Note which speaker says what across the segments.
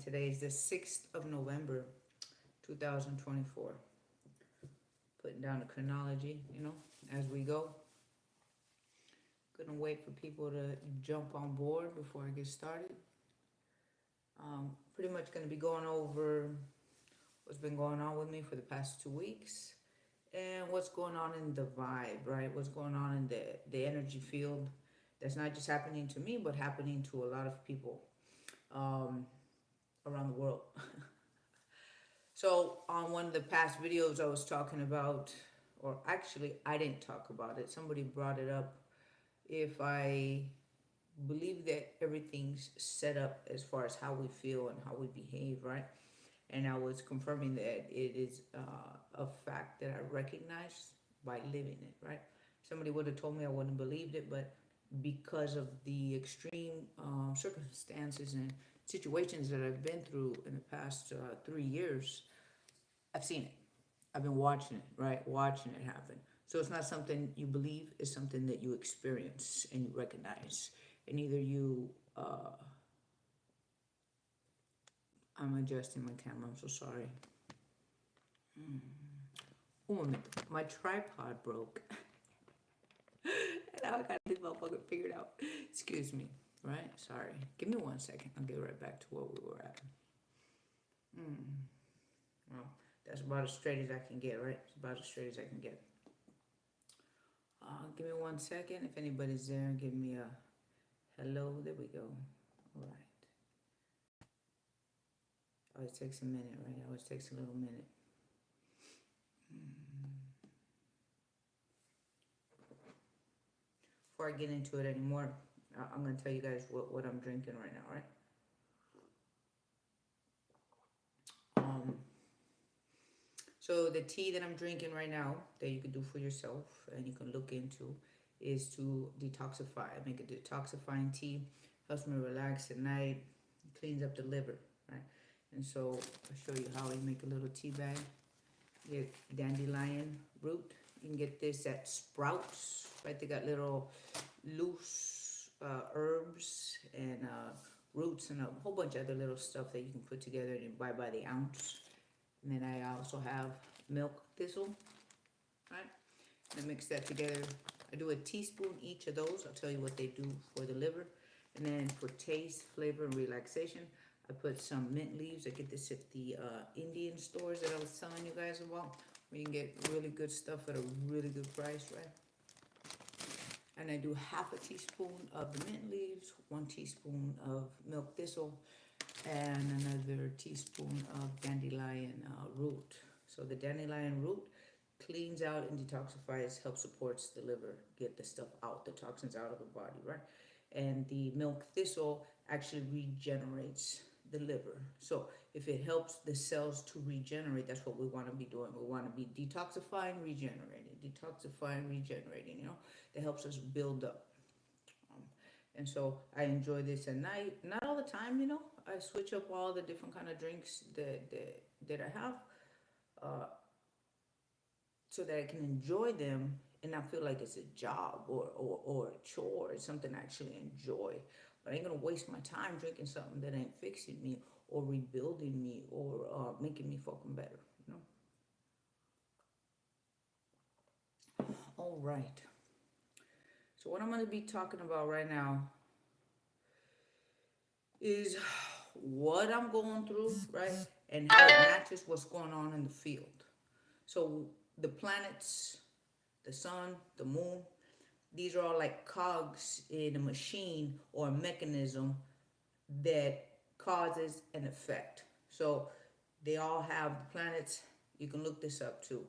Speaker 1: today is the 6th of November, 2024. Putting down the chronology, as we go. Couldn't wait for people to jump on board before I get started. Pretty much going to be going over what's been going on with me for the past 2 weeks and what's going on in the vibe, right? What's going on in the energy field that's not just happening to me, but happening to a lot of people around the world. So on one of the past videos I was talking about, or actually I didn't talk about it, somebody brought it up, if I believe that everything's set up as far as how we feel and how we behave, right? And I was confirming that it is a fact that I recognize by living it, right? Somebody would have told me I wouldn't have believed it, but because of the extreme circumstances and situations that I've been through in the past 3 years, I've seen it. I've been watching it, right? Watching it happen. So it's not something you believe, it's something that you experience and you recognize. And either you, I'm adjusting my camera, I'm so sorry. Oh, my tripod broke. And now I got this motherfucker figured out. Excuse me, right? Sorry. Give me 1 second. I'll get right back to where we were at. Well, that's about as straight as I can get, right? It's about as straight as I can get. Give me 1 second. If anybody's there, give me a hello. There we go. All right. Always takes a minute, right? Always takes a little minute. Before I get into it anymore, I'm going to tell you guys what I'm drinking right now, right? So the tea that I'm drinking right now that you can do for yourself and you can look into is to detoxify. I make a detoxifying tea, helps me relax at night, cleans up the liver, right? And so I'll show you how I make a little tea bag. Get dandelion root. You can get this at Sprouts, right? They got little loose herbs and roots and a whole bunch of other little stuff that you can put together and buy by the ounce. And then I also have milk thistle, right? And I mix that together. I do a teaspoon each of those. I'll tell you what they do for the liver. And then for taste, flavor, and relaxation, I put some mint leaves. I get this at the Indian stores that I was telling you guys about, where you can get really good stuff at a really good price, right? And I do half a teaspoon of the mint leaves, 1 teaspoon of milk thistle, and another teaspoon of dandelion root. So the dandelion root cleans out and detoxifies, helps supports the liver, get the stuff out, the toxins out of the body, right? And the milk thistle actually regenerates the liver. So if it helps the cells to regenerate, that's what we want to be doing. We want to be detoxifying, regenerating, detoxifying, regenerating, that helps us build up. And so I enjoy this at night. Not all the time, I switch up all the different kind of drinks that I have so that I can enjoy them and not feel like it's a job or a chore. It's something I actually enjoy. But I ain't going to waste my time drinking something that ain't fixing me or rebuilding me or making me fucking better, All right. So what I'm going to be talking about right now is what I'm going through, right? And how it matches what's going on in the field. So the planets, the sun, the moon, these are all like cogs in a machine or a mechanism that causes an effect. So they all have, the planets, you can look this up too,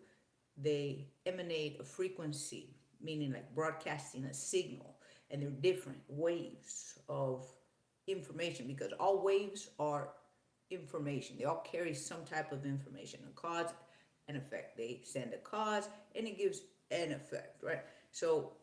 Speaker 1: they emanate a frequency, meaning like broadcasting a signal, and they're different waves of information because all waves are information. They all carry some type of information, a cause and effect. They send a cause and it gives an effect, right? So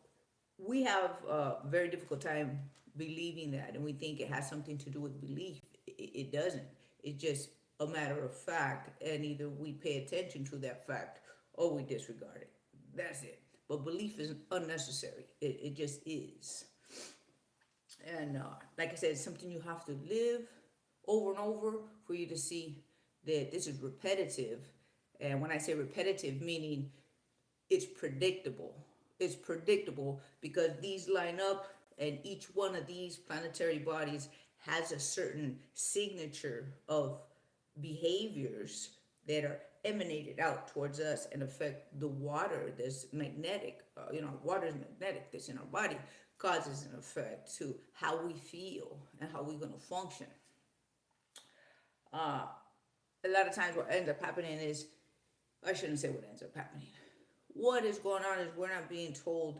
Speaker 1: we have a very difficult time believing that, and we think it has something to do with belief. It doesn't. It's just a matter of fact, and either we pay attention to that fact or we disregard it. That's it. But belief is unnecessary. It just is. And like I said, it's something you have to live, over and over for you to see that this is repetitive. And when I say repetitive, meaning it's predictable. It's predictable because these line up, and each one of these planetary bodies has a certain signature of behaviors that are emanated out towards us and affect the water that's magnetic. Water is magnetic, that's in our body, causes an effect to how we feel and how we're going to function. Uh, a lot of times, what ends up happening is, I shouldn't say what ends up happening. What is going on is we're not being told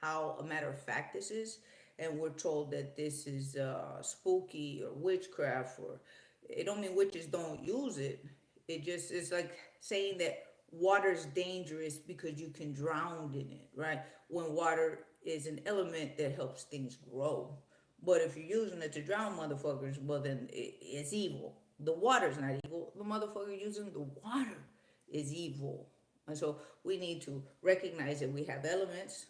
Speaker 1: how a matter of fact this is, and we're told that this is spooky or witchcraft, or it don't mean witches don't use it. It just is like saying that water's dangerous because you can drown in it, right? When water is an element that helps things grow. But if you're using it to drown motherfuckers, well then it's evil. The water's not evil. The motherfucker using the water is evil. And so we need to recognize that we have elements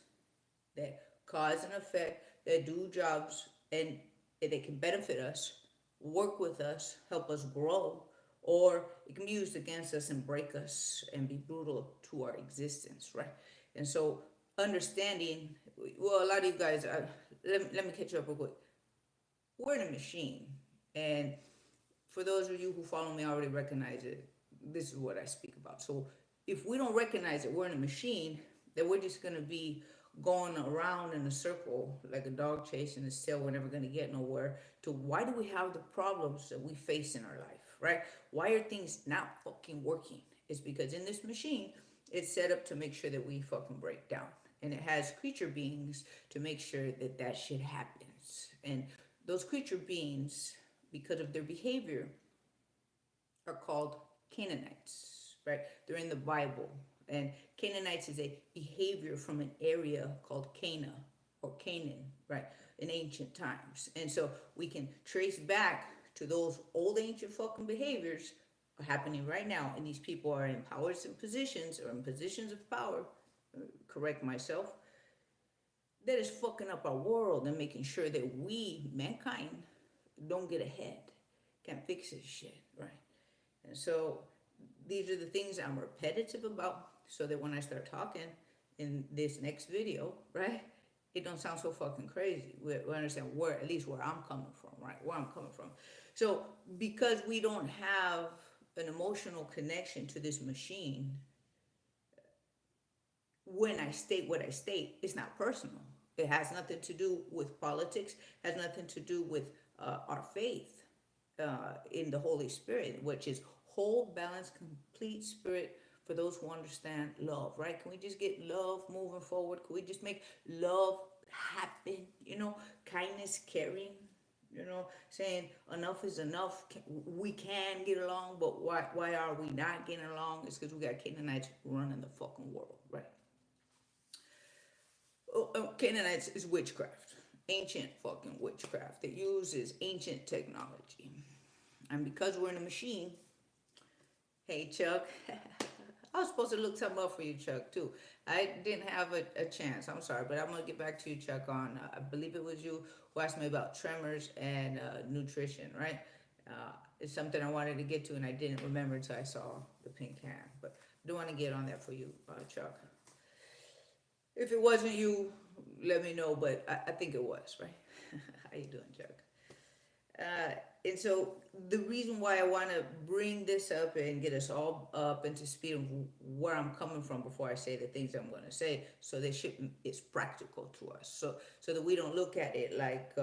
Speaker 1: that cause and effect, that do jobs, and they can benefit us, work with us, help us grow, or it can be used against us and break us and be brutal to our existence, right? And so understanding, well, a lot of you guys, let me catch you up real quick. We're in a machine, and for those of you who follow me already recognize it, this is what I speak about. So if we don't recognize that we're in a machine, then we're just going to be going around in a circle like a dog chasing its tail. We're never going to get nowhere. To why do we have the problems that we face in our life, right? Why are things not fucking working? It's because in this machine, it's set up to make sure that we fucking break down. And it has creature beings to make sure that that shit happens. And those creature beings, because of their behavior, are called Canaanites, right? They're in the Bible. And Canaanites is a behavior from an area called Cana or Canaan, right? In ancient times. And so we can trace back to those old ancient fucking behaviors are happening right now. And these people are in powers and positions, or in positions of power, correct myself, that is fucking up our world and making sure that we, mankind, don't get ahead. Can't fix this shit, right? And so these are the things I'm repetitive about, so that when I start talking in this next video, right, it don't sound so fucking crazy. We understand where, at least where I'm coming from, right? Where I'm coming from. So because we don't have an emotional connection to this machine, when I state what I state, it's not personal. It has nothing to do with politics, has nothing to do with our faith in the Holy Spirit, which is whole, balanced, complete spirit for those who understand love, right? Can we just get love moving forward? Can we just make love happen? Kindness, caring, saying enough is enough. We can get along, but why are we not getting along? It's because we got Canaanites running the fucking world, right? Canaanites is witchcraft, ancient fucking witchcraft that uses ancient technology. And because we're in a machine, hey Chuck, I was supposed to look something up for you, Chuck, too. I didn't have a chance. I'm sorry, but I'm going to get back to you, Chuck, on, I believe it was you who asked me about tremors and nutrition, right? It's something I wanted to get to, and I didn't remember until I saw the pink hand. But I do want to get on that for you, Chuck. If it wasn't you, let me know, but I think it was, right? How you doing, Chuck? And so the reason why I want to bring this up and get us all up into speed of where I'm coming from before I say the things I'm going to say, so this shit is practical to us, so that we don't look at it like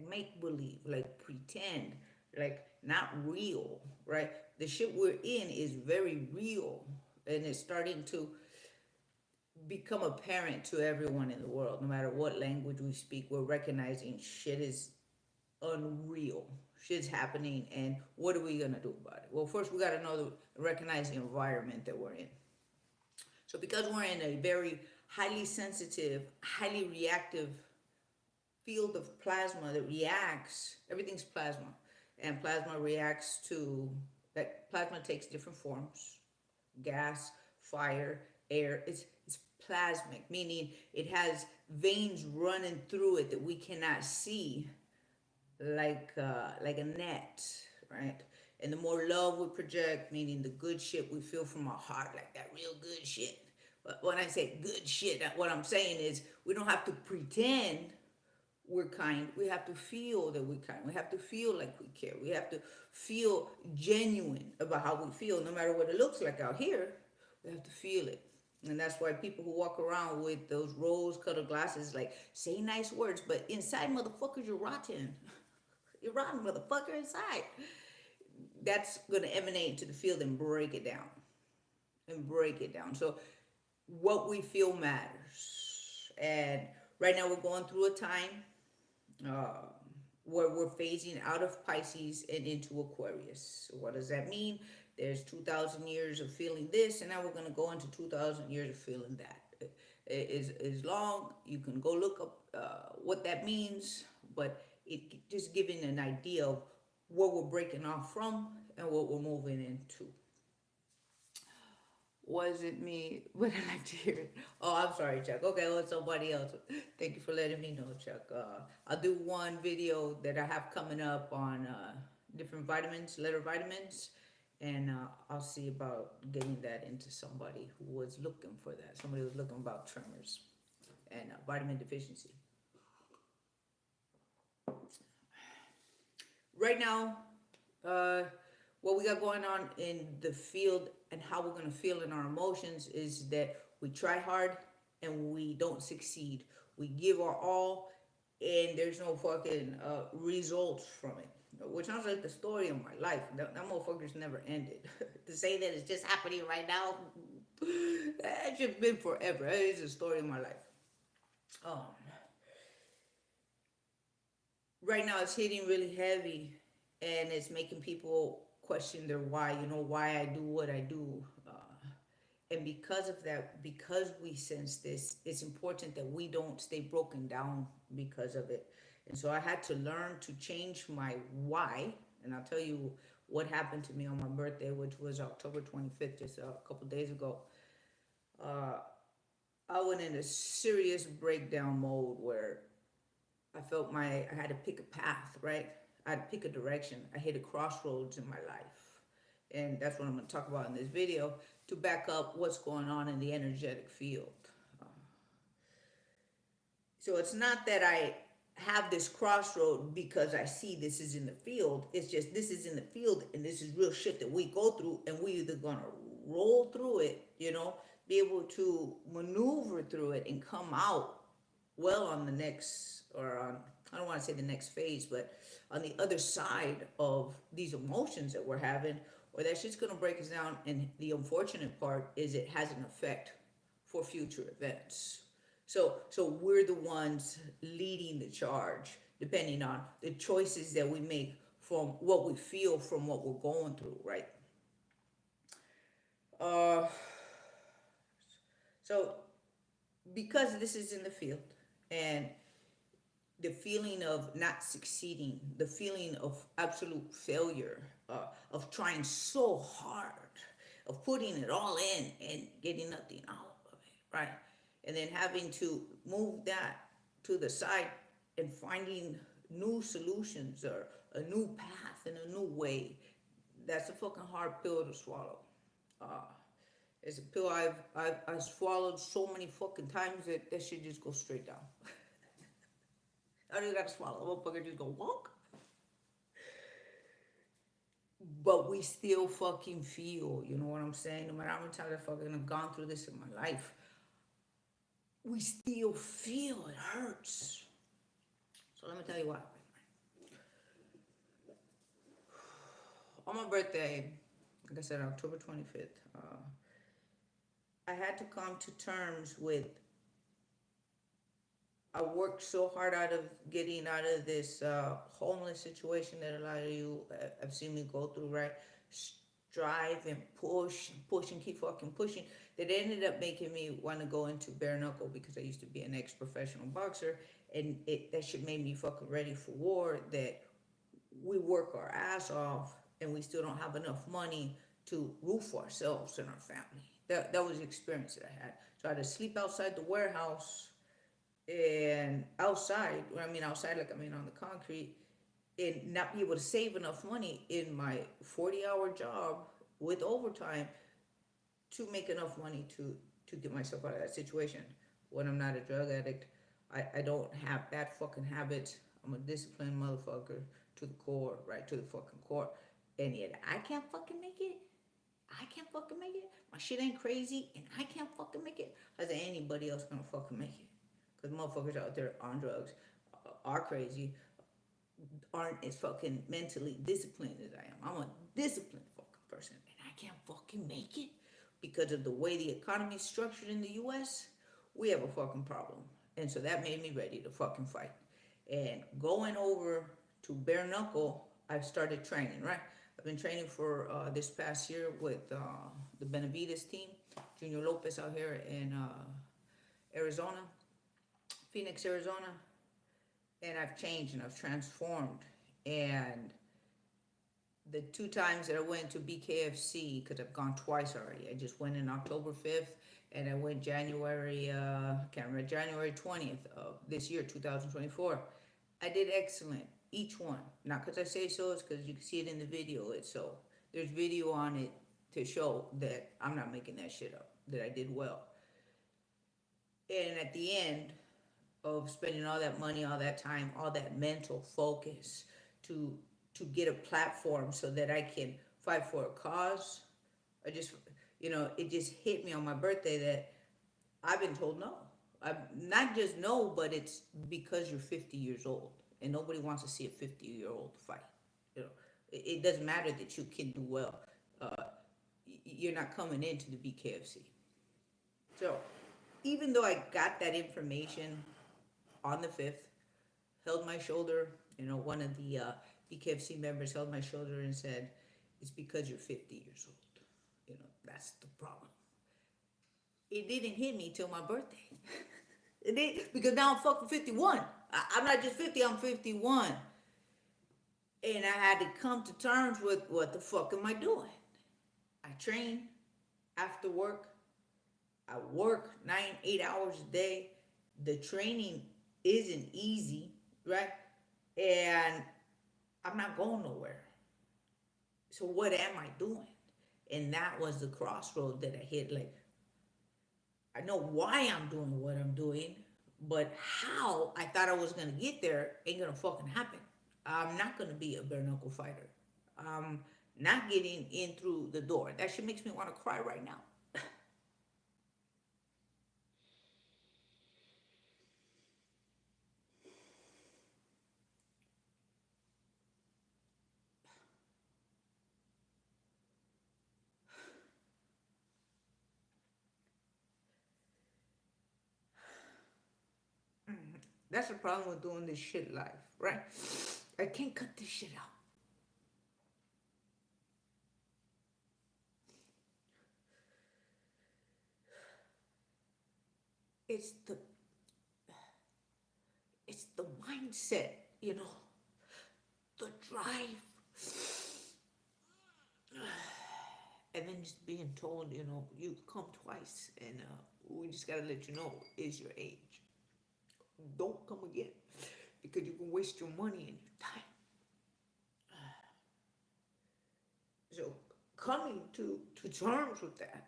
Speaker 1: make believe, like pretend, like not real, right? The shit we're in is very real, and it's starting to become apparent to everyone in the world. No matter what language we speak, we're recognizing shit is unreal. Shit's happening, and what are we gonna do about it? Well, first we gotta recognize the environment that we're in. So because we're in a very highly sensitive, highly reactive field of plasma that reacts, everything's plasma, and plasma reacts to, that plasma takes different forms, gas, fire, air. It's plasmic, meaning it has veins running through it that we cannot see, like a net, right? And the more love we project, meaning the good shit we feel from our heart, like that real good shit. But when I say good shit, what I'm saying is we don't have to pretend we're kind. We have to feel that we're kind. We have to feel like we care. We have to feel genuine about how we feel, no matter what it looks like out here. We have to feel it. And that's why people who walk around with those rose colored glasses, like, say nice words, but inside, motherfuckers, you're rotten. You're rotten, motherfucker, inside. That's going to emanate to the field and break it down. And break it down. So, what we feel matters. And right now, we're going through a time uh, where we're phasing out of Pisces and into Aquarius. So what does that mean? There's 2,000 years of feeling this, and now we're going to go into 2,000 years of feeling that. Is long. You can go look up what that means, but it just giving an idea of what we're breaking off from and what we're moving into. Wasn't me, but I like to hear it. Oh, I'm sorry, Chuck. Okay, well, somebody else. Thank you for letting me know, Chuck. I'll do one video that I have coming up on different vitamins, letter vitamins, and I'll see about getting that into somebody who was looking for that. Somebody was looking about tremors and vitamin deficiency. Right now, uh, what we got going on in the field and how we're gonna feel in our emotions is that we try hard and we don't succeed. We give our all and there's no fucking results from it. Which sounds like the story of my life. That motherfucker's never ended. To say that it's just happening right now, that just been forever. That is the story of my life. Um, right now it's hitting really heavy and it's making people question their why, why I do what I do. And because of that, because we sense this, it's important that we don't stay broken down because of it. And so I had to learn to change my why. And I'll tell you what happened to me on my birthday, which was October 25th, just a couple days ago. Uh, I went in a serious breakdown mode where I felt I had to pick a path, right? I had to pick a direction. I hit a crossroads in my life. And that's what I'm going to talk about in this video to back up what's going on in the energetic field. Uh, so it's not that I have this crossroad because I see this is in the field. It's just this is in the field and this is real shit that we go through and we either going to roll through it, be able to maneuver through it and come out well on the next, or on, I don't want to say the next phase, but on the other side of these emotions that we're having, or that shit's gonna break us down. And the unfortunate part is it has an effect for future events. So we're the ones leading the charge, depending on the choices that we make from what we feel from what we're going through, right? Uh, so because this is in the field and the feeling of not succeeding, the feeling of absolute failure, of trying so hard, of putting it all in and getting nothing out of it, right? And then having to move that to the side and finding new solutions or a new path and a new way. That's a fucking hard pill to swallow. Uh, it's a pill I've swallowed so many fucking times that that shit just goes straight down. I just gotta swallow. The motherfucker just go walk. But we still fucking feel, you know what I'm saying? No matter how many times I fucking have gone through this in my life, we still feel it hurts. So let me tell you what. On my birthday, like I said, October 25th, I had to come to terms with I worked so hard out of getting out of this homeless situation that a lot of you have seen me go through, right? Strive and push and keep fucking pushing. That ended up making me want to go into bare knuckle because I used to be an ex-professional boxer, and that shit made me fucking ready for war. That we work our ass off and we still don't have enough money to roof ourselves and our family. That was the experience that I had. So I had to sleep outside the warehouse and outside, when I mean outside, like I mean on the concrete, and not be able to save enough money in my 40-hour job with overtime to make enough money to get myself out of that situation. When I'm not a drug addict, I don't have bad fucking habits. I'm a disciplined motherfucker to the core, right to the fucking core. And yet I can't fucking make it. I can't fucking make it. My shit ain't crazy, and I can't fucking make it. How's anybody else gonna fucking make it? Because motherfuckers out there on drugs are crazy, aren't as fucking mentally disciplined as I am. I'm a disciplined fucking person, and I can't fucking make it because of the way the economy is structured in the U.S. We have a fucking problem, and so that made me ready to fucking fight. And going over to bare knuckle, I've started training. Right, I've been training for this past year with the Benavides team, Junior Lopez out here in Arizona, Phoenix, Arizona, and I've changed and I've transformed. And the two times that I went to BKFC, because I've gone twice already. I just went in October 5th, and I went January, can't remember, January 20th of this year, 2024. I did excellent, each one. Not because I say so, it's because you can see it in the video. It's so, there's video on it to show that I'm not making that shit up, that I did well. And at the end of spending all that money, all that time, all that mental focus to to get a platform so that I can fight for a cause. I just, it just hit me on my birthday that I've been told no. I not just no, but it's because you're 50 years old and nobody wants to see a 50-year-old fight. You know, it doesn't matter that you can do well. Uh, you're not coming into the BKFC. So even though I got that information on the 5th, held my shoulder, one of the BKFC members held my shoulder and said, it's because you're 50 years old. That's the problem. It didn't hit me till my birthday. It did, because now I'm fucking 51. I'm not just 50, I'm 51. And I had to come to terms with what the fuck am I doing? I train after work. I work 8 hours a day. The training isn't easy, right? And I'm not going nowhere. So what am I doing? And that was the crossroad that I hit. Like, I know why I'm doing what I'm doing, but how I thought I was gonna get there ain't gonna fucking happen. I'm not gonna be a bare knuckle fighter. I'm not getting in through the door. That shit makes me want to cry right now. That's the problem with doing this shit live, right? I can't cut this shit out. It's the it's the mindset, the drive, and then just being told, you come twice, and we just gotta let you know is your age. Don't come again, because you can waste your money and your time. So coming to terms with that,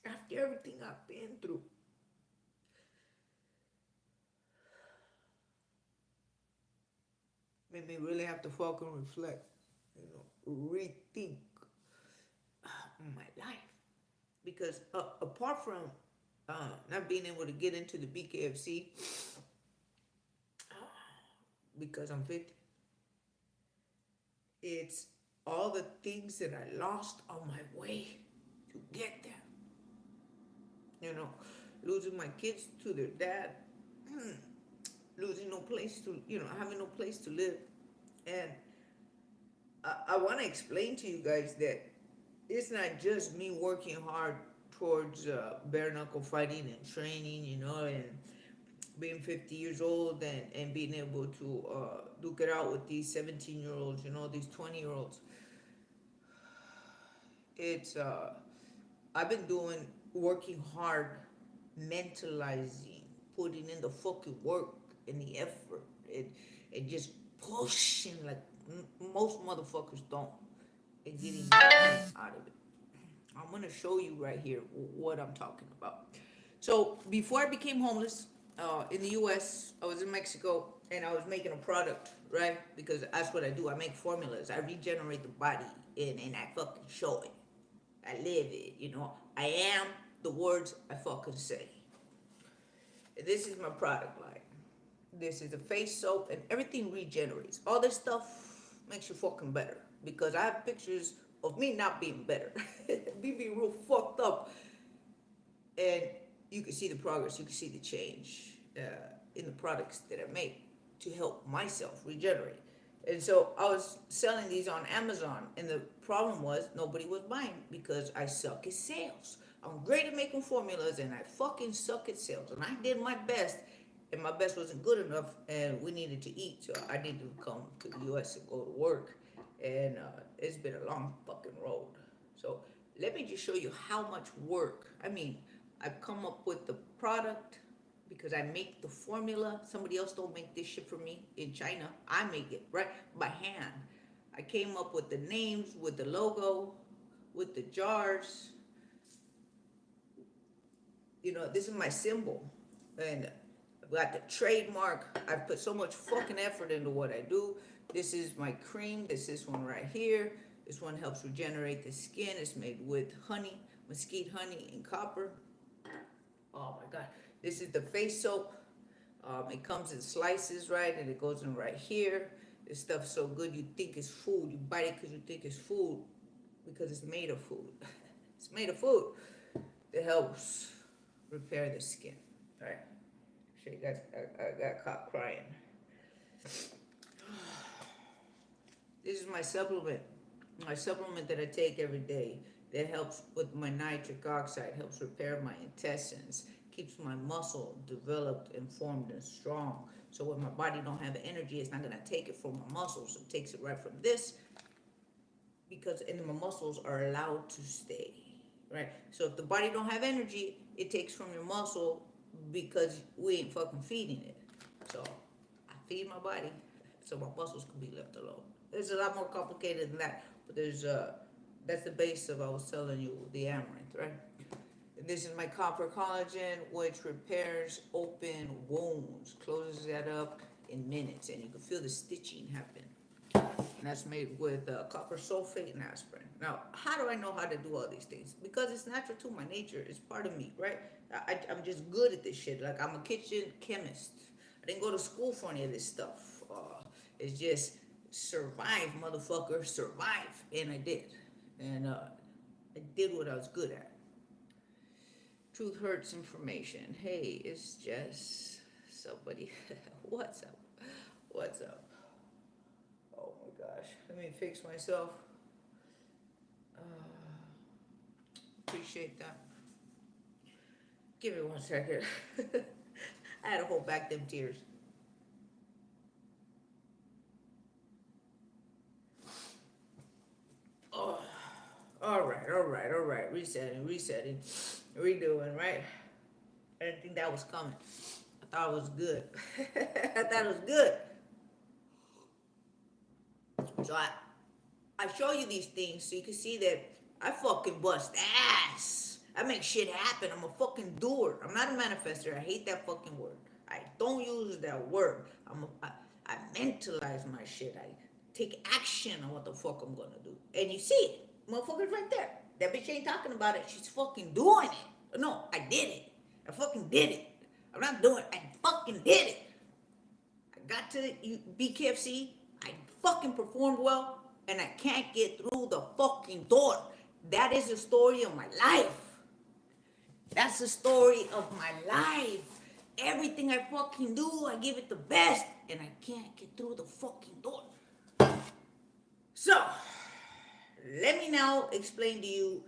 Speaker 1: after everything I've been through, made me really have to fucking reflect, rethink my life. Because apart from not being able to get into the BKFC because I'm 50, it's all the things that I lost on my way to get there. Losing my kids to their dad, losing no place to, having no place to live. And I want to explain to you guys that it's not just me working hard towards bare knuckle fighting and training, and being 50 years old and being able to duke it out with these 17-year-olds, these 20-year-olds. It's, I've been working hard, mentalizing, putting in the fucking work and the effort, and just pushing like most motherfuckers don't and getting nothing out of it. I'm gonna show you right here what I'm talking about. So before I became homeless, in the U.S., I was in Mexico and I was making a product, right? Because that's what I do. I make formulas. I regenerate the body, and I fucking show it. I live it. I am the words I fucking say. This is my product line. This is a face soap, and everything regenerates. All this stuff makes you fucking better because I have pictures of me not being better, me being real fucked up, and you can see the progress, you can see the change in the products that I make to help myself regenerate. And so I was selling these on Amazon, and the problem was nobody was buying because I suck at sales. I'm great at making formulas, and I fucking suck at sales. And I did my best, and my best wasn't good enough, and we needed to eat, so I needed to come to the U.S. and go to work. And it's been a long fucking road. So let me just show you how much work. I mean, I've come up with the product because I make the formula. Somebody else don't make this shit for me in China. I make it right by hand. I came up with the names, with the logo, with the jars. This is my symbol, and I've got the trademark. I've put so much fucking effort into what I do. This is my cream. This is one right here. This one helps regenerate the skin. It's made with honey, mesquite honey, and copper. Oh my god. This is the face soap. It comes in slices, right? And it goes in right here. This stuff's so good you think it's food. You bite it because you think it's food because it's made of food. It's made of food that helps repair the skin, right? Shit, I got caught crying. This is my supplement that I take every day that helps with my nitric oxide, helps repair my intestines, keeps my muscle developed and formed and strong. So when my body don't have energy, it's not gonna take it from my muscles. It takes it right from this and my muscles are allowed to stay, right? So if the body don't have energy, it takes from your muscle because we ain't fucking feeding it. So I feed my body so my muscles can be left alone. It's a lot more complicated than that, but that's the base of I was telling you, the amaranth, right? And this is my Copper Collagen, which repairs open wounds, closes that up in minutes, and you can feel the stitching happen. And that's made with copper sulfate and aspirin. Now, how do I know how to do all these things? Because it's natural to my nature. It's part of me, right? I'm just good at this shit. Like, I'm a kitchen chemist. I didn't go to school for any of this stuff. It's just survive, motherfucker, survive. And I did. And I did what I was good at. Truth hurts information. Hey, it's just somebody. What's up? What's up? Oh my gosh. Let me fix myself. Appreciate that. Give me 1 second. I had to hold back them tears. Oh, all right. Resetting, redoing, right? I didn't think that was coming. I thought it was good. I thought it was good. So I show you these things so you can see that I fucking bust ass. I make shit happen. I'm a fucking doer. I'm not a manifester. I hate that fucking word. I don't use that word. I mentalize my shit. I take action on what the fuck I'm gonna do. And you see it. Motherfucker's right there. That bitch ain't talking about it. She's fucking doing it. No, I did it. I fucking did it. I'm not doing it. I fucking did it. I got to BKFC. I fucking performed well. And I can't get through the fucking door. That is the story of my life. That's the story of my life. Everything I fucking do, I give it the best. And I can't get through the fucking door. So, let me now explain to you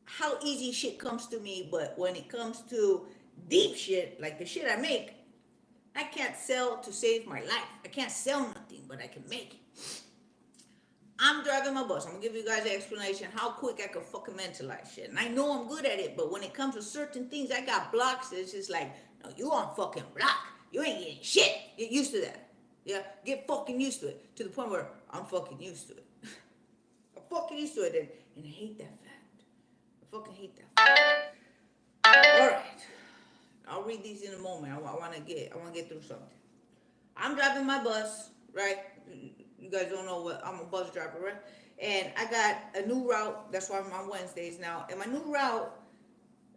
Speaker 1: how easy shit comes to me, but when it comes to deep shit, like the shit I make, I can't sell to save my life. I can't sell nothing, but I can make it. I'm driving my bus. I'm gonna give you guys an explanation how quick I can fucking mentalize shit. And I know I'm good at it, but when it comes to certain things, I got blocks. It's just like, no, you on fucking block. You ain't getting shit. Get used to that. Yeah, get fucking used to it. To the point where I'm fucking used to it. I'm fucking used to it, and I hate that fact. I fucking hate that fact. All right, I'll read these in a moment. I want to get through something. I'm driving my bus, right? You guys don't know what I'm a bus driver, right? And I got a new route. That's why I'm on Wednesdays now. And my new route,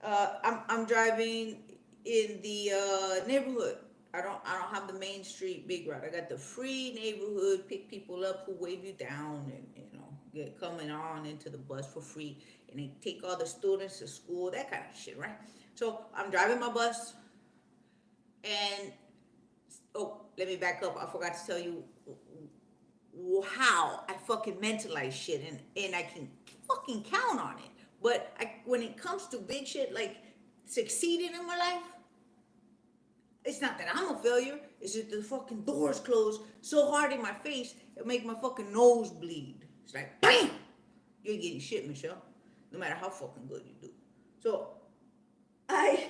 Speaker 1: I'm driving in the neighborhood. I don't have the main street big route. I got the free neighborhood. Pick people up who wave you down, and get coming on into the bus for free, and they take all the students to school. That kind of shit, right? So I'm driving my bus, and oh, let me back up. I forgot to tell you how I fucking mentalize shit, and I can fucking count on it. But when it comes to big shit like succeeding in my life, it's not that I'm a failure. It's just the fucking doors close so hard in my face it make my fucking nose bleed. It's like BAM! You ain't getting shit, Michelle. No matter how fucking good you do. So I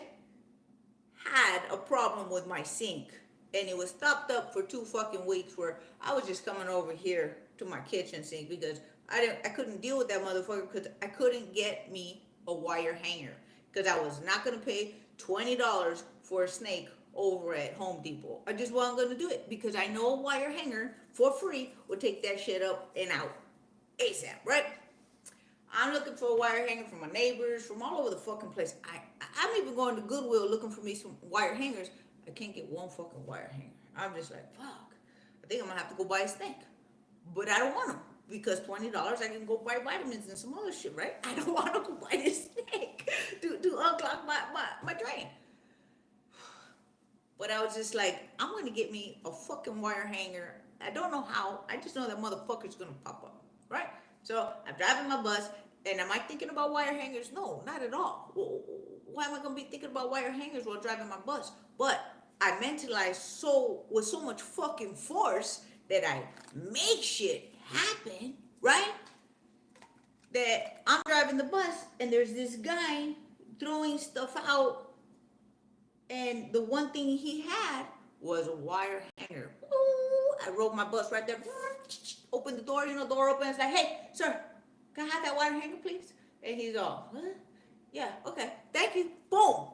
Speaker 1: had a problem with my sink, and it was stopped up for 2 fucking weeks where I was just coming over here to my kitchen sink because I couldn't deal with that motherfucker because I couldn't get me a wire hanger because I was not gonna pay $20 for a snake over at Home Depot. I just wasn't gonna do it because I know a wire hanger for free would take that shit up and out ASAP, right? I'm looking for a wire hanger from my neighbors, from all over the fucking place. I'm even going to Goodwill looking for me some wire hangers. I can't get one fucking wire hanger. I'm just like, fuck. I think I'm gonna have to go buy a snake. But I don't want them because $20 I can go buy vitamins and some other shit, right? I don't want to go buy this snake to unclog my drain. But I was just like, I'm gonna get me a fucking wire hanger. I don't know how. I just know that motherfucker's gonna pop up, right? So I'm driving my bus, and am I thinking about wire hangers? No, not at all. Why am I gonna be thinking about wire hangers while driving my bus? But I mentalize with so much fucking force that I make shit happen, right? That I'm driving the bus, and there's this guy throwing stuff out, and the one thing he had was a wire hanger. Ooh, I rode my bus right there. Open the door, door opens. It's like, hey, sir, can I have that wire hanger, please? And he's all, what? Yeah, okay, thank you. Boom.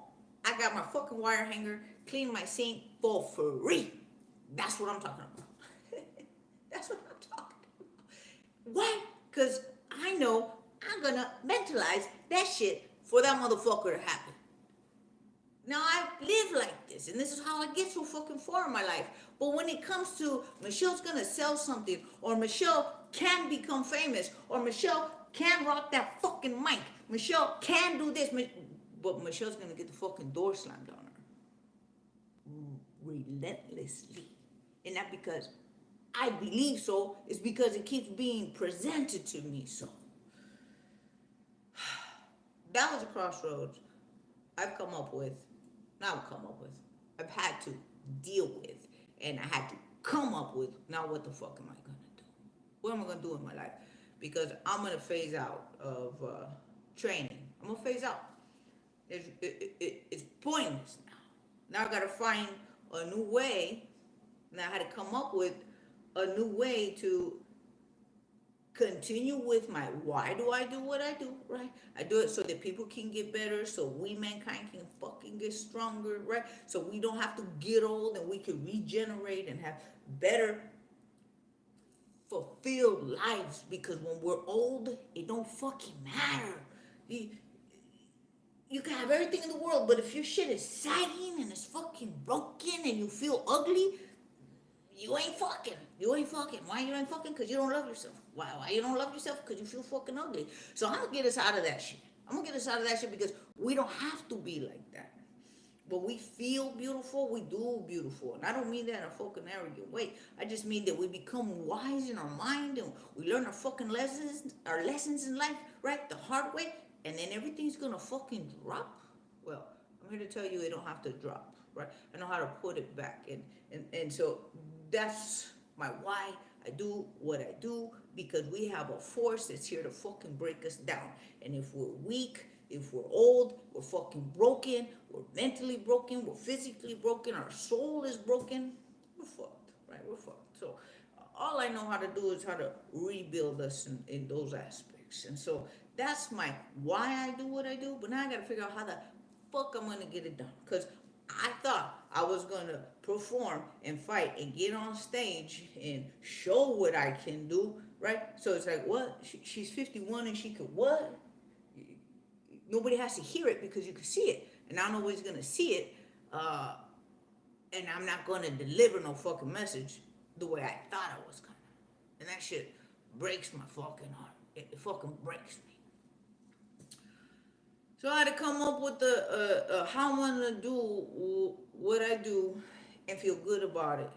Speaker 1: I got my fucking wire hanger, clean my sink for free. That's what I'm talking about. That's what I'm talking about. Why? Because I know I'm going to mentalize that shit for that motherfucker to happen. Now, I live like this, and this is how I get so fucking far in my life. But when it comes to Michelle's gonna sell something, or Michelle can become famous, or Michelle can rock that fucking mic, Michelle can do this, but Michelle's gonna get the fucking door slammed on her. Relentlessly. And not because I believe so, it's because it keeps being presented to me so. That was a crossroads I've had to deal with, and I had to come up with, now what the fuck am I gonna do? What am I gonna do in my life? Because I'm gonna phase out of training. I'm gonna phase out. It's pointless now. Now I gotta find a new way. Now I had to come up with a new way to continue with my why do I do what I do, right? I do it so that people can get better, so we mankind can fucking get stronger, right? So we don't have to get old and we can regenerate and have better fulfilled lives, because when we're old, it don't fucking matter. You can have everything in the world, but if your shit is sagging and it's fucking broken and you feel ugly, you ain't fucking. Why you ain't fucking? Because you don't love yourself. Why you don't love yourself? Because you feel fucking ugly. So I'm going to get us out of that shit. Because we don't have to be like that. But we feel beautiful, we do beautiful. And I don't mean that in a fucking arrogant way. I just mean that we become wise in our mind and we learn our fucking lessons in life, right? The hard way. And then everything's going to fucking drop. Well, I'm here to tell you it don't have to drop, right? I know how to put it back. And so that's my why I do what I do, because we have a force that's here to fucking break us down. And if we're weak, if we're old, we're fucking broken, we're mentally broken, we're physically broken, our soul is broken, we're fucked, right? We're fucked. So all I know how to do is how to rebuild us in those aspects. And so that's my why I do what I do. But now I gotta figure out how the fuck I'm gonna get it done. Cause I thought I was gonna perform and fight and get on stage and show what I can do, right? So it's like, what? She's 51 and she could what? Nobody has to hear it because you can see it, and now nobody's gonna see it, uh, and I'm not gonna deliver no fucking message the way I thought I was gonna, and that shit breaks my fucking heart. It fucking breaks me. So I had to come up with the how I'm gonna do what I do and feel good about it.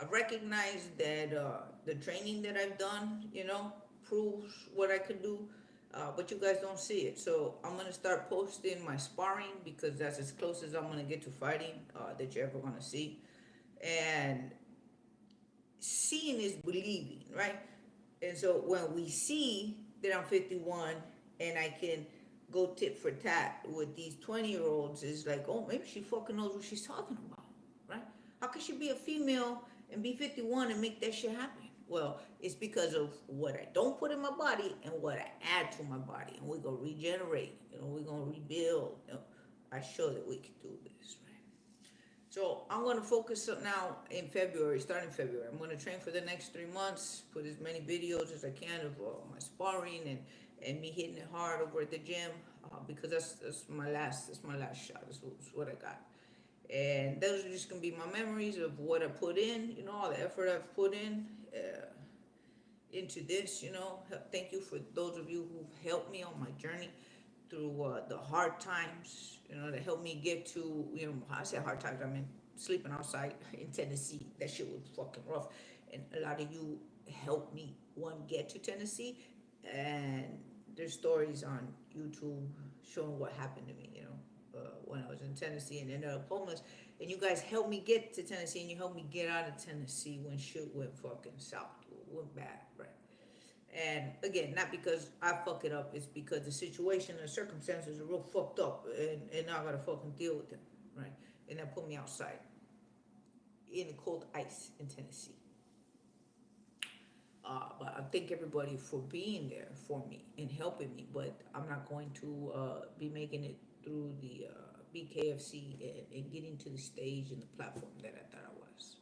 Speaker 1: I recognize that the training that I've done, proves what I could do, but you guys don't see it. So I'm gonna start posting my sparring because that's as close as I'm gonna get to fighting that you're ever gonna see. And seeing is believing, right? And so when we see that I'm 51 and I can go tit for tat with these 20-year-olds, is like, oh, maybe she fucking knows what she's talking about, right? How could she be a female and be 51 and make that shit happen? Well, it's because of what I don't put in my body and what I add to my body. And we're going to regenerate. We're going to rebuild. I show that we can do this, right? So I'm going to focus up now in February, starting February. I'm going to train for the next 3 months, put as many videos as I can of my sparring and me hitting it hard over at the gym because that's my last shot. That's what I got. And those are just gonna be my memories of what I put in, all the effort I've put in into this. Thank you for those of you who've helped me on my journey through the hard times. That helped me get to, I say hard times. I mean sleeping outside in Tennessee. That shit was fucking rough, and a lot of you helped me get to Tennessee, and there's stories on YouTube showing what happened to me. When I was in Tennessee and ended up homeless. And you guys helped me get to Tennessee, and you helped me get out of Tennessee when shit went fucking south, went bad, right? And again, not because I fuck it up, it's because the situation and the circumstances are real fucked up, and now I gotta fucking deal with them, right? And that put me outside in the cold ice in Tennessee. But I thank everybody for being there for me and helping me, but I'm not going to be making it through the BKFC and getting to the stage and the platform that I thought I was.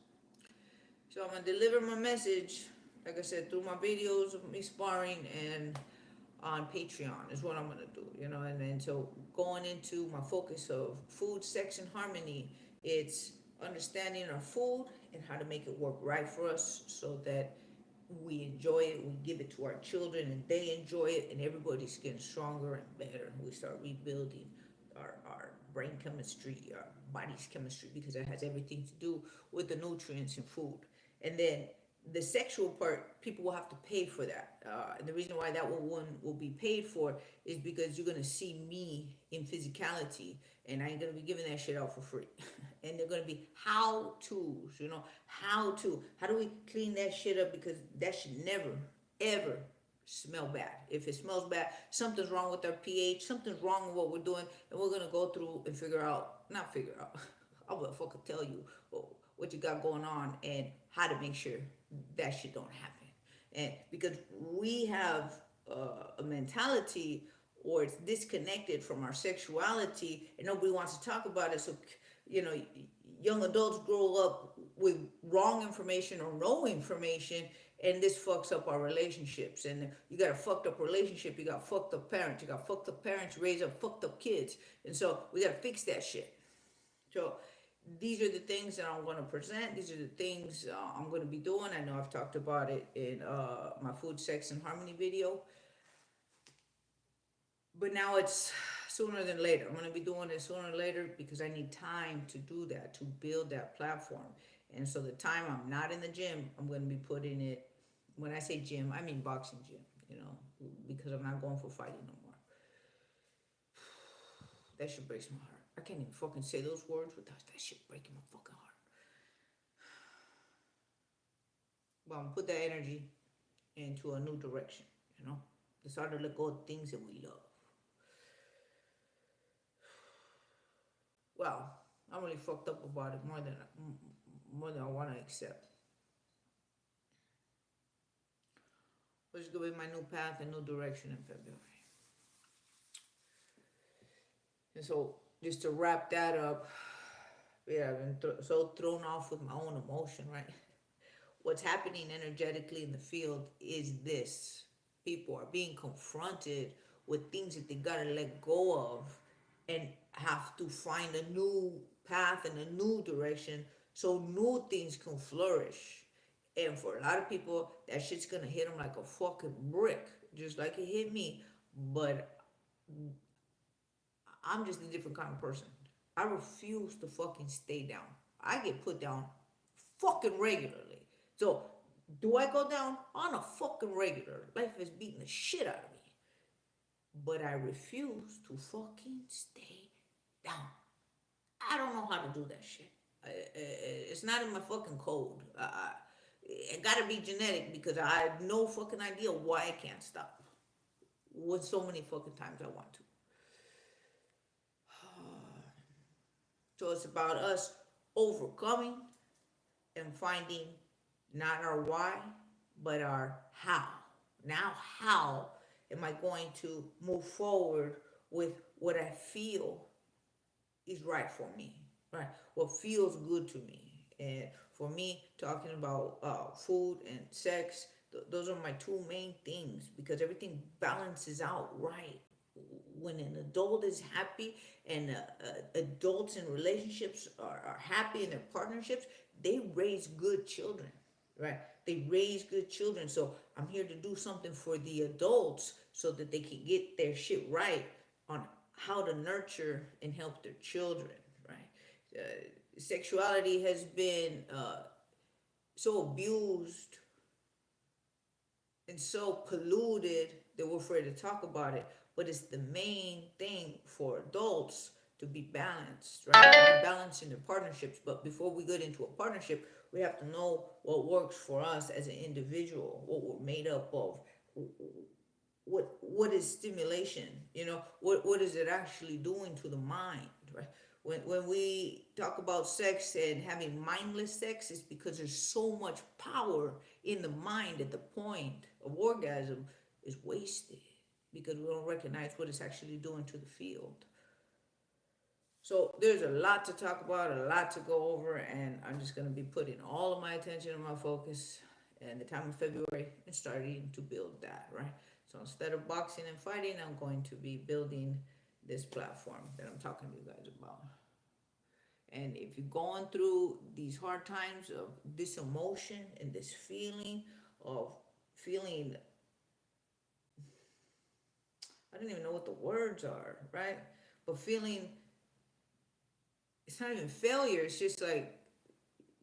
Speaker 1: So I'm going to deliver my message, like I said, through my videos of me sparring and on Patreon is what I'm going to do, and then so going into my focus of food, sex, and harmony, it's understanding our food and how to make it work right for us so that we enjoy it, we give it to our children, and they enjoy it, and everybody's getting stronger and better. We start rebuilding our brain chemistry, our body's chemistry, because it has everything to do with the nutrients in food. And then the sexual part, people will have to pay for that. And the reason why that one will be paid for is because you're going to see me in physicality, and I ain't going to be giving that shit out for free. And they're going to be how-tos, how do we clean that shit up, because that should never, ever smell bad. If it smells bad, something's wrong with our pH, something's wrong with what we're doing, and we're going to go through and I will fucking tell you what you got going on and how to make sure that shit don't happen. And because we have a mentality, or it's disconnected from our sexuality, and nobody wants to talk about it. So, young adults grow up with wrong information or no information, and this fucks up our relationships. And you got a fucked up relationship, you got fucked up parents, raise up fucked up kids. And so we got to fix that shit. So these are the things that I'm going to present. These are the things I'm going to be doing. I know I've talked about it in my food, sex, and harmony video. But now it's sooner than later. I'm going to be doing it sooner or later because I need time to do that, to build that platform. And so the time I'm not in the gym, I'm going to be putting it, when I say gym, I mean boxing gym, because I'm not going for fighting no more. That shit breaks my heart. I can't even fucking say those words without that shit breaking my fucking heart. But I'm going to put that energy into a new direction, to start to let go of things that we love. Well, I'm really fucked up about it more than more than I want to accept. Which is going to be my new path and new direction in February. And so, just to wrap that up, yeah, I've been so thrown off with my own emotion, right? What's happening energetically in the field is this: people are being confronted with things that they gotta let go of and have to find a new path and a new direction so new things can flourish. And for a lot of people, that shit's gonna hit them like a fucking brick, just like it hit me. But I'm just a different kind of person. I refuse to fucking stay down. I get put down fucking regularly. So, do I go down on a fucking regular? Life is beating the shit out of me. But I refuse to fucking stay down. I don't know how to do that shit. It's not in my fucking code. It gotta be genetic because I have no fucking idea why I can't stop. With so many fucking times I want to. So it's about us overcoming and finding not our why, but our how. Now, how am I going to move forward with what I feel is right for me, right? What feels good to me. And for me, talking about food and sex, those are my two main things because everything balances out right. When an adult is happy and adults in relationships are happy in their partnerships, they raise good children, right? They raise good children. So I'm here to do something for the adults so that they can get their shit right on how to nurture and help their children, right? Sexuality has been so abused and so polluted that we're afraid to talk about it. But it's the main thing for adults to be balanced, right? To be balanced in their partnerships. But before we get into a partnership, we have to know what works for us as an individual, what we're made up of, what is stimulation, what is it actually doing to the mind, right? When we talk about sex and having mindless sex, it's because there's so much power in the mind that the point of orgasm is wasted because we don't recognize what it's actually doing to the field. So there's a lot to talk about, a lot to go over, and I'm just going to be putting all of my attention and my focus in the time of February and starting to build that, right? So instead of boxing and fighting, I'm going to be building this platform that I'm talking to you guys about. And if you're going through these hard times of this emotion and this feeling of feeling, I don't even know what the words are, right? But feeling, it's not even failure, it's just like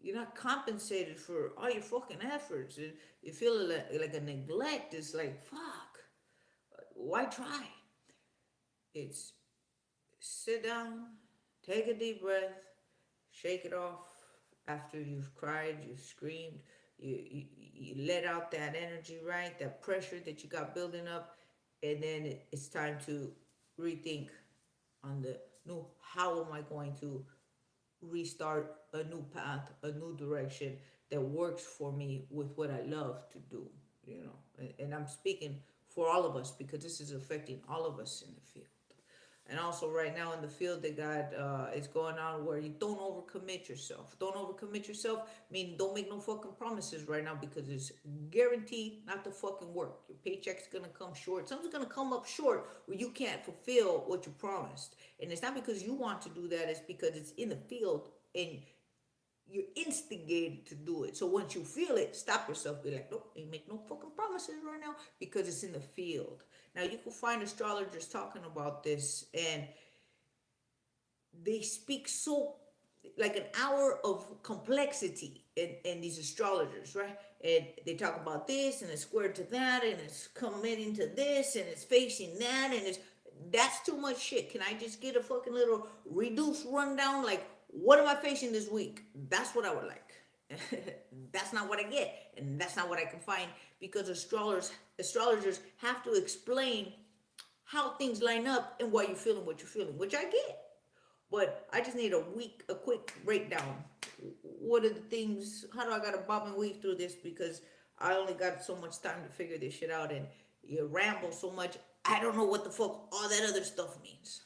Speaker 1: you're not compensated for all your fucking efforts. You feel like a neglect. It's like, fuck, why try? It's sit down, take a deep breath, shake it off after you've cried, you've screamed, you let out that energy, right? That pressure that you got building up. And then it's time to rethink on the new, how am I going to restart a new path, a new direction that works for me with what I love to do, and I'm speaking for all of us because this is affecting all of us in the field. And also right now in the field they got it's going on where you don't overcommit yourself. Don't overcommit yourself, meaning don't make no fucking promises right now because it's guaranteed not to fucking work. Your paycheck's gonna come short. Something's gonna come up short where you can't fulfill what you promised. And it's not because you want to do that, it's because it's in the field and you're instigated to do it. So once you feel it, stop yourself. Be like, nope, you make no fucking promises right now because it's in the field. Now you can find astrologers talking about this, and they speak so like an hour of complexity in these astrologers, right? And they talk about this and it's squared to that and it's committing to this and it's facing that and that's too much shit. Can I just get a fucking little reduced rundown? Like, what am I facing this week? That's what I would like. That's not what I get, and that's not what I can find because astrologers have to explain how things line up and why you're feeling what you're feeling, which I get. But I just need a quick breakdown. what are the things, how do I gotta bob and weave through this because I only got so much time to figure this shit out, and you ramble so much, I don't know what the fuck all that other stuff means.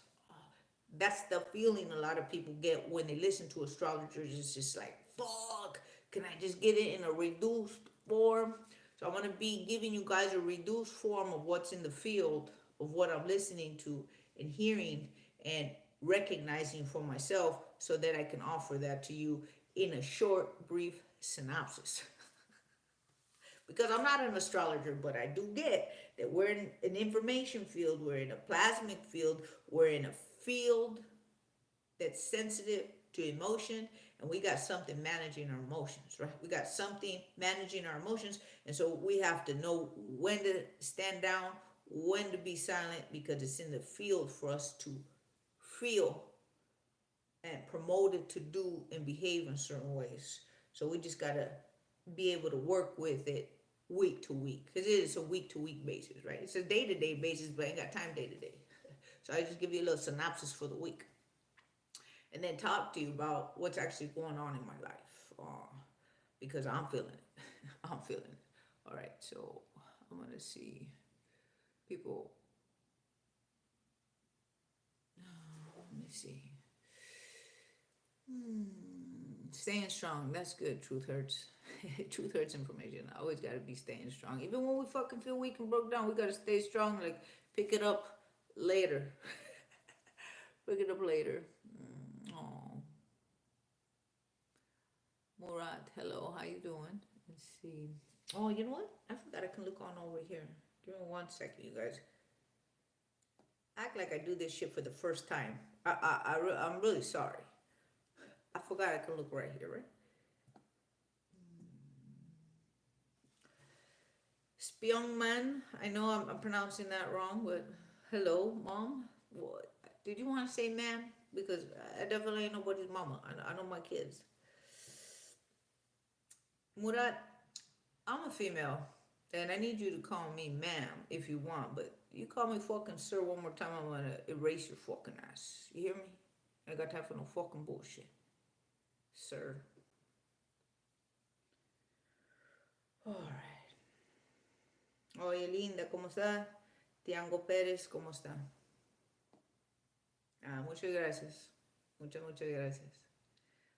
Speaker 1: That's the feeling a lot of people get when they listen to astrologers. It's just like, fuck, can I just get it in a reduced form? So I'm gonna be giving you guys a reduced form of what's in the field of what I'm listening to and hearing and recognizing for myself so that I can offer that to you in a short, brief synopsis. Because I'm not an astrologer, but I do get that we're in an information field, we're in a plasmic field, we're in a field that's sensitive to emotion, and we got something managing our emotions, right? We got something managing our emotions, and so we have to know when to stand down, when to be silent, because it's in the field for us to feel and promote it to do and behave in certain ways. So we just gotta be able to work with it week to week, because it is a week to week basis, right? It's a day to day basis, but I ain't got time day to day. So I just give you a little synopsis for the week, and then talk to you about what's actually going on in my life, because I'm feeling it. I'm feeling it. All right, so I'm gonna see people. Let me see. Staying strong. That's good. Truth hurts. Truth hurts information. I always gotta be staying strong. Even when we fucking feel weak and broke down, we gotta stay strong. Like, pick it up later. Pick it up later. Oh. Murat, hello. How you doing? Let's see. Oh, you know what? I forgot I can look on over here. Give me 1 second, you guys. Act like I do this shit for the first time. I'm really sorry. I forgot I can look right here, right? Spyungman. I know I'm pronouncing that wrong, but hello, mom. What? Did you want to say ma'am? Because I definitely ain't nobody's mama. I know my kids. Murat, I'm a female, and I need you to call me ma'am if you want, but you call me fucking sir one more time, I'm gonna erase your fucking ass. You hear me? I got time for no fucking bullshit. Sir. Alright. Oye, linda, ¿cómo está? Tiango Pérez, ¿cómo está? Muchas gracias. Muchas gracias.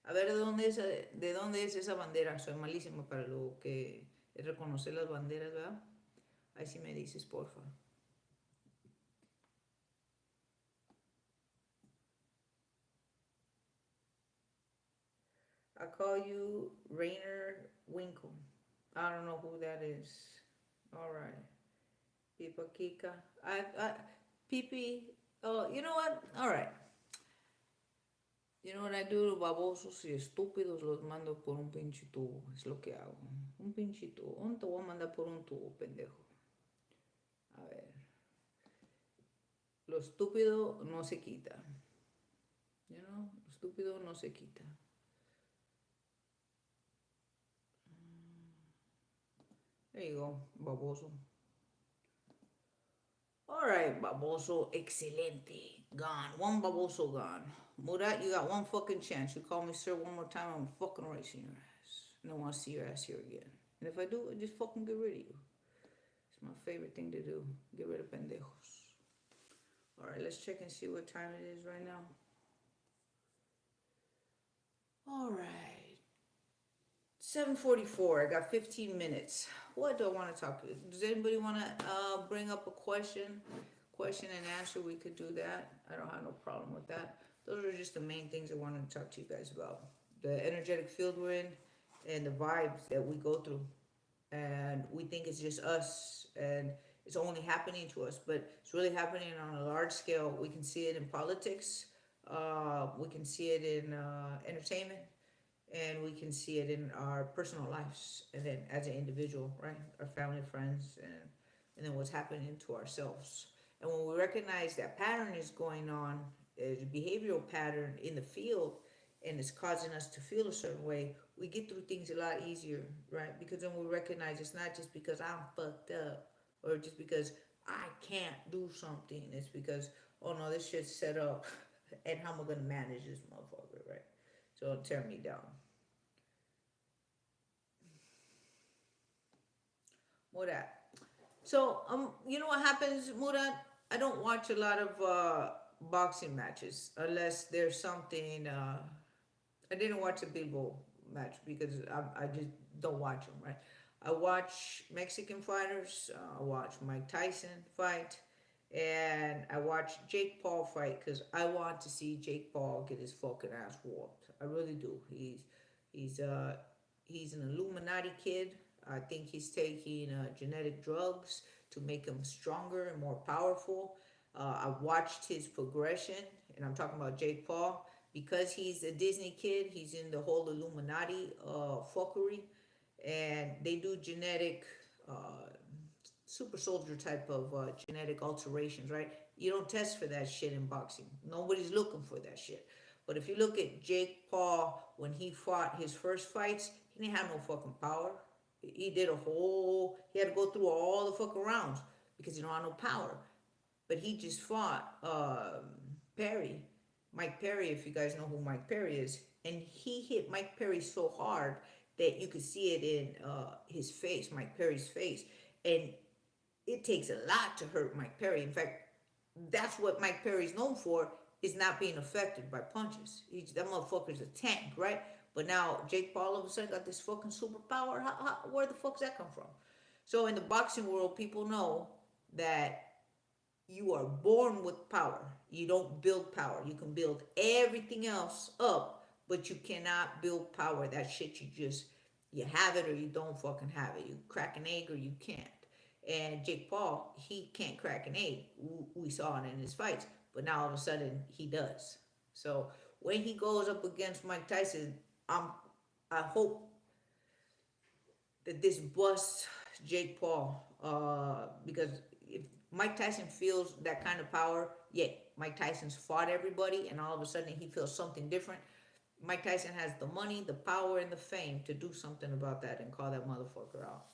Speaker 1: A ver, de dónde es esa bandera? Soy malísima para lo que es reconocer las banderas, ¿verdad? Ahí sí me dices, porfa. I call you Rainer Winkle. I don't know who that is. All right. Pipa Kika. Pipi. Oh, you know what? All right. You know what I do? Babosos y estúpidos los mando por un pinche tubo. Es lo que hago. Un pinche tubo. ¿Dónde te voy a mandar por un tubo, pendejo? A ver. Lo estúpido no se quita. You know? Lo estúpido no se quita. There you go, baboso. All right, baboso, excelente. Gone. One baboso gone. Murat, you got one fucking chance. You call me sir one more time, I'm fucking racing your ass. I don't want to see your ass here again. And if I do, I just fucking get rid of you. It's my favorite thing to do. Get rid of pendejos. All right, let's check and see what time it is right now. All right. 7:44. I got 15 minutes. What do I want to talk to? Does anybody want to bring up a question and answer? We could do that. I don't have no problem with that. Those are just the main things I wanted to talk to you guys about. The energetic field we're in and the vibes that we go through. And we think it's just us and it's only happening to us, but it's really happening on a large scale. We can see it in politics. We can see it in entertainment. And we can see it in our personal lives, and then as an individual, right? Our family, friends, and then what's happening to ourselves. And when we recognize that pattern is going on, a behavioral pattern in the field, and it's causing us to feel a certain way, we get through things a lot easier, right? Because then we recognize it's not just because I'm fucked up, or just because I can't do something. It's because, oh no, this shit's set up, and how am I gonna manage this motherfucker, right? So it'll tear me down. Murad. So, you know what happens, Murad? I don't watch a lot of boxing matches unless there's something. I didn't watch a Bilbo match because I just don't watch them, right? I watch Mexican fighters. I watch Mike Tyson fight, and I watch Jake Paul fight because I want to see Jake Paul get his fucking ass whooped. I really do. He's uh he's an Illuminati kid. I think he's taking genetic drugs to make him stronger and more powerful. I watched his progression, and I'm talking about Jake Paul because he's a Disney kid. He's in the whole Illuminati fuckery, and they do genetic super soldier type of genetic alterations, right? You don't test for that shit in boxing. Nobody's looking for that shit. But if you look at Jake Paul when he fought his first fights, he didn't have no fucking power. He had to go through all the fucking rounds because he don't have no power. But he just fought Perry, Mike Perry, if you guys know who Mike Perry is, and he hit Mike Perry so hard that you could see it in his face, Mike Perry's face, and it takes a lot to hurt Mike Perry. In fact, that's what Mike Perry's known for is not being affected by punches. That motherfucker's a tank, right? But now Jake Paul all of a sudden got this fucking superpower. Where the fuck's that come from? So in the boxing world, people know that you are born with power. You don't build power. You can build everything else up, but you cannot build power. That shit you have it or you don't fucking have it. You crack an egg or you can't. And Jake Paul, he can't crack an egg. We saw it in his fights, but now all of a sudden he does. So when he goes up against Mike Tyson, I hope that this busts Jake Paul because if Mike Tyson feels that kind of power, yeah, Mike Tyson's fought everybody, and all of a sudden he feels something different. Mike Tyson has the money, the power, and the fame to do something about that and call that motherfucker out.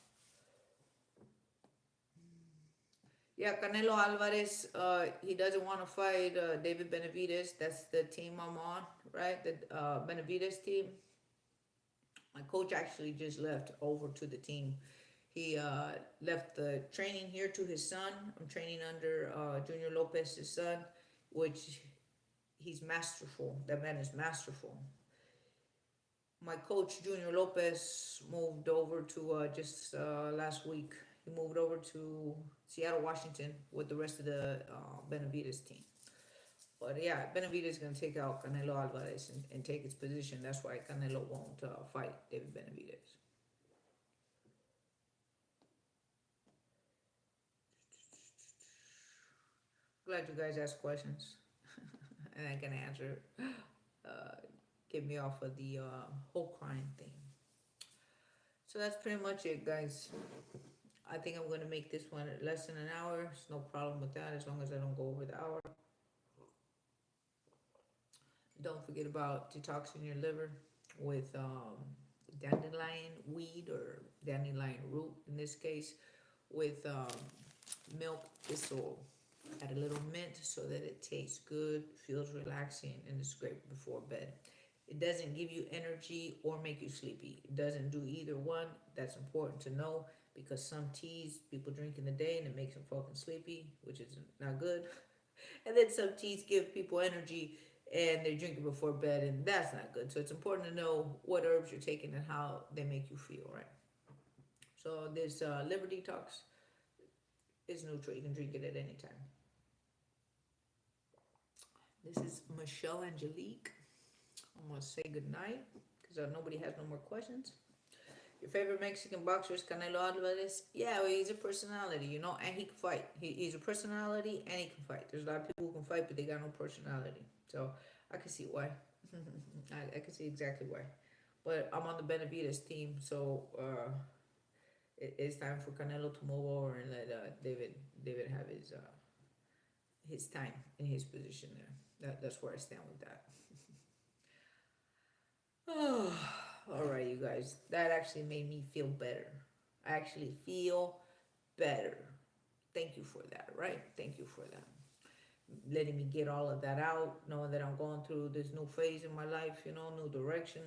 Speaker 1: Yeah, Canelo Alvarez, he doesn't want to fight David Benavidez. That's the team I'm on, right? The Benavidez team. My coach actually just left over to the team. He left the training here to his son. I'm training under Junior Lopez's son, which he's masterful. That man is masterful. My coach, Junior Lopez, moved over to just last week. He moved over to Seattle, Washington with the rest of the Benavidez team. But yeah, Benavidez is going to take out Canelo Alvarez and take its position. That's why Canelo won't fight David Benavidez. Glad you guys asked questions and I can answer. Uh, Get me off of the whole crime thing. So that's pretty much it, guys. I think I'm going to make this one less than an hour. There's no problem with that as long as I don't go over the hour. Don't forget about detoxing your liver with dandelion weed or dandelion root in this case with milk thistle. Add a little mint so that it tastes good, feels relaxing, and is great before bed. It doesn't give you energy or make you sleepy. It doesn't do either one. That's important to know because some teas people drink in the day and it makes them fucking sleepy, which is not good. And then some teas give people energy and they're drinking before bed, and that's not good. So it's important to know what herbs you're taking and how they make you feel, right? So this liver detox is neutral. You can drink it at any time. This is Michelle Angelique. I'm going to say goodnight because nobody has no more questions. Your favorite Mexican boxer is Canelo Alvarez? Yeah, well, he's a personality, you know, and he can fight. He's a personality and he can fight. There's a lot of people who can fight, but they got no personality. So I can see why. I can see exactly why. But I'm on the Benavidez team, so it's time for Canelo to move over and let David have his time in his position there. That's where I stand with that. Oh, all right, you guys. That actually made me feel better. I actually feel better. Thank you for that, right? Thank you for that. Letting me get all of that out, knowing that I'm going through this new phase in my life, you know, new direction,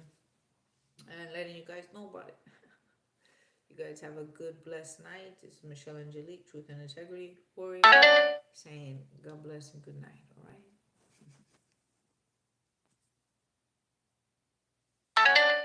Speaker 1: and letting you guys know about it. You guys have a good, blessed night. This is Michelle Angelique, Truth and Integrity Warrior, saying God bless and good night. All right.